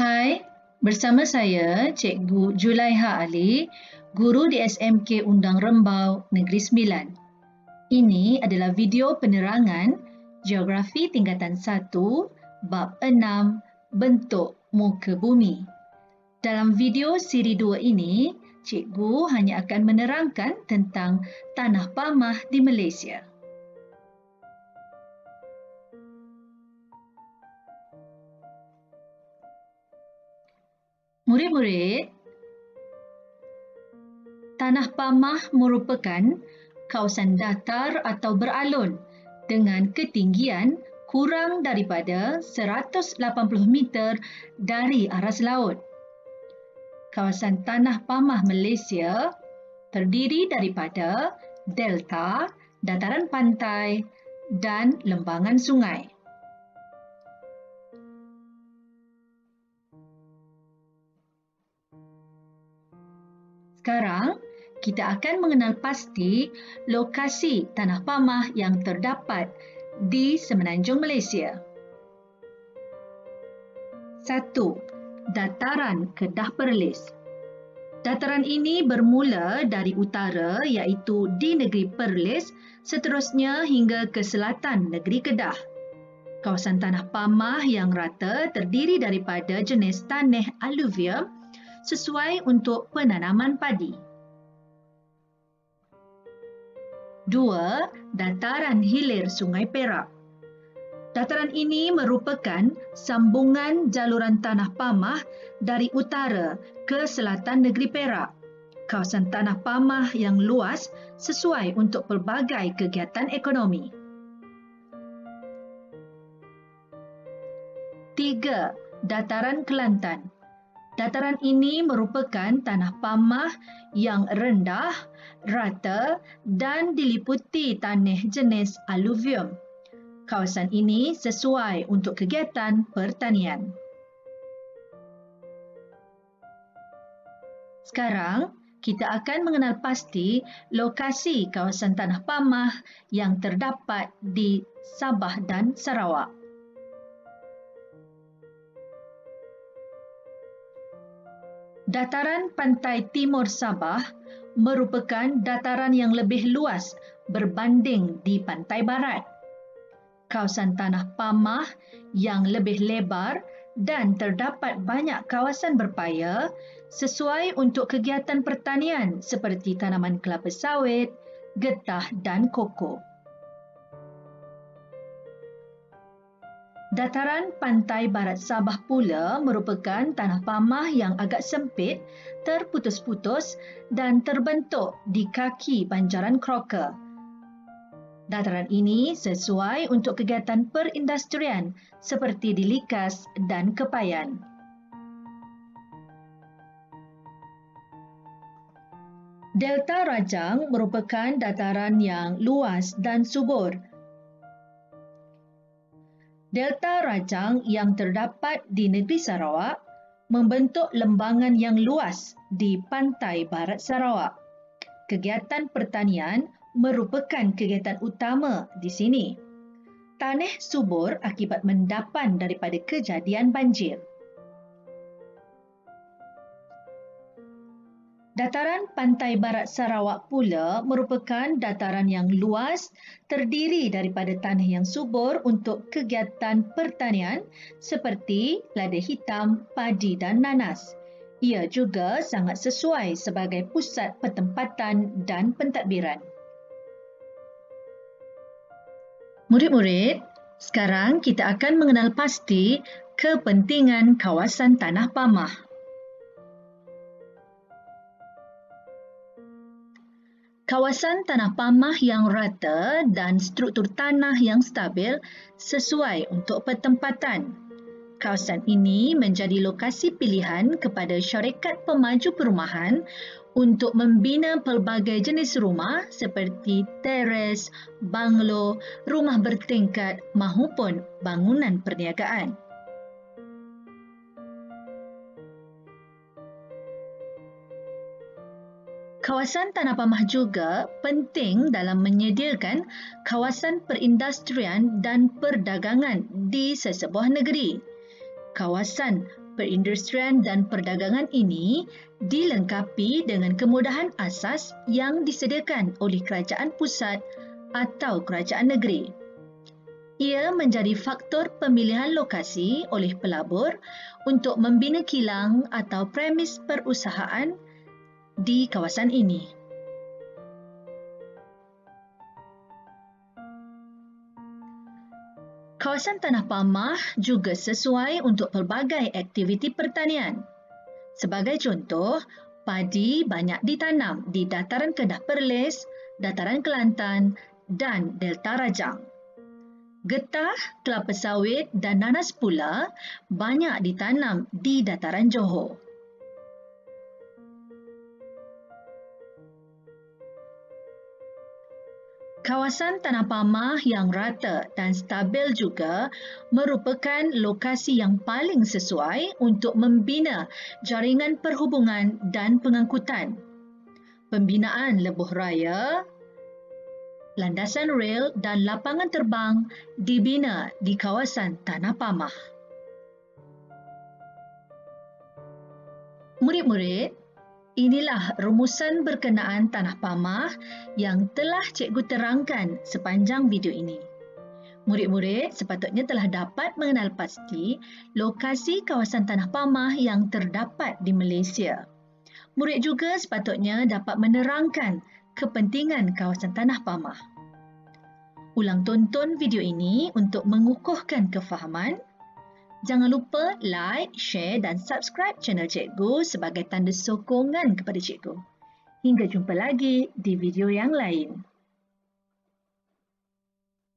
Hai, bersama saya Cikgu Julaiha Ali, guru di SMK Undang Rembau Negeri Sembilan. Ini adalah video penerangan Geografi Tingkatan 1, Bab 6, Bentuk Muka Bumi. Dalam video siri 2 ini, Cikgu hanya akan menerangkan tentang Tanah Pamah di Malaysia. Murid-murid, Tanah Pamah merupakan kawasan datar atau beralun dengan ketinggian kurang daripada 180 meter dari aras laut. Kawasan Tanah Pamah Malaysia terdiri daripada delta, dataran pantai dan lembangan sungai. Sekarang, kita akan mengenal pasti lokasi Tanah Pamah yang terdapat di semenanjung Malaysia. 1. Dataran Kedah Perlis. Dataran ini bermula dari utara iaitu di negeri Perlis, seterusnya hingga ke selatan negeri Kedah. Kawasan Tanah Pamah yang rata terdiri daripada jenis tanah aluvium sesuai untuk penanaman padi. 2. Dataran Hilir Sungai Perak. Dataran ini merupakan sambungan jaluran Tanah Pamah dari utara ke selatan negeri Perak. Kawasan Tanah Pamah yang luas sesuai untuk pelbagai kegiatan ekonomi. 3. Dataran Kelantan. Dataran ini merupakan tanah pamah yang rendah, rata dan diliputi tanah jenis aluvium. Kawasan ini sesuai untuk kegiatan pertanian. Sekarang, kita akan mengenal pasti lokasi kawasan Tanah Pamah yang terdapat di Sabah dan Sarawak. Dataran pantai timur Sabah merupakan dataran yang lebih luas berbanding di pantai barat. Kawasan Tanah Pamah yang lebih lebar dan terdapat banyak kawasan berpaya sesuai untuk kegiatan pertanian seperti tanaman kelapa sawit, getah dan koko. Dataran pantai barat Sabah pula merupakan tanah pamah yang agak sempit, terputus-putus dan terbentuk di kaki banjaran Crocker. Dataran ini sesuai untuk kegiatan perindustrian seperti di likas dan kepayan. Delta Rajang merupakan dataran yang luas dan subur. Delta Rajang yang terdapat di negeri Sarawak membentuk lembangan yang luas di pantai barat Sarawak. Kegiatan pertanian merupakan kegiatan utama di sini. Tanah subur akibat mendapan daripada kejadian banjir. Dataran pantai barat Sarawak pula merupakan dataran yang luas, terdiri daripada tanah yang subur untuk kegiatan pertanian seperti lada hitam, padi dan nanas. Ia juga sangat sesuai sebagai pusat pertempatan dan pentadbiran. Murid-murid, sekarang kita akan mengenal pasti kepentingan kawasan Tanah Pamah. Kawasan Tanah Pamah yang rata dan struktur tanah yang stabil sesuai untuk pertempatan. Kawasan ini menjadi lokasi pilihan kepada syarikat pemaju perumahan untuk membina pelbagai jenis rumah seperti teres, banglo, rumah bertingkat mahupun bangunan perniagaan. Kawasan Tanah Pamah juga penting dalam menyediakan kawasan perindustrian dan perdagangan di sesebuah negeri. Kawasan Perindustrian dan perdagangan ini dilengkapi dengan kemudahan asas yang disediakan oleh kerajaan pusat atau kerajaan negeri. Ia menjadi faktor pemilihan lokasi oleh pelabur untuk membina kilang atau premis perusahaan di kawasan ini. Kawasan tanah pamah juga sesuai untuk pelbagai aktiviti pertanian. Sebagai contoh, padi banyak ditanam di dataran Kedah Perlis, dataran Kelantan dan Delta Rajang. Getah, kelapa sawit dan nanas pula banyak ditanam di dataran Johor. Kawasan tanah pamah yang rata dan stabil juga merupakan lokasi yang paling sesuai untuk membina jaringan perhubungan dan pengangkutan. Pembinaan lebuh raya, landasan rel dan lapangan terbang dibina di kawasan tanah pamah. Murid-murid, inilah rumusan berkenaan tanah pamah yang telah cikgu terangkan sepanjang video ini. Murid-murid sepatutnya telah dapat mengenal pasti lokasi kawasan tanah pamah yang terdapat di Malaysia. Murid juga sepatutnya dapat menerangkan kepentingan kawasan tanah pamah. Ulang tonton video ini untuk mengukuhkan kefahaman. Jangan lupa like, share dan subscribe channel cikgu sebagai tanda sokongan kepada cikgu. Hingga jumpa lagi di video yang lain.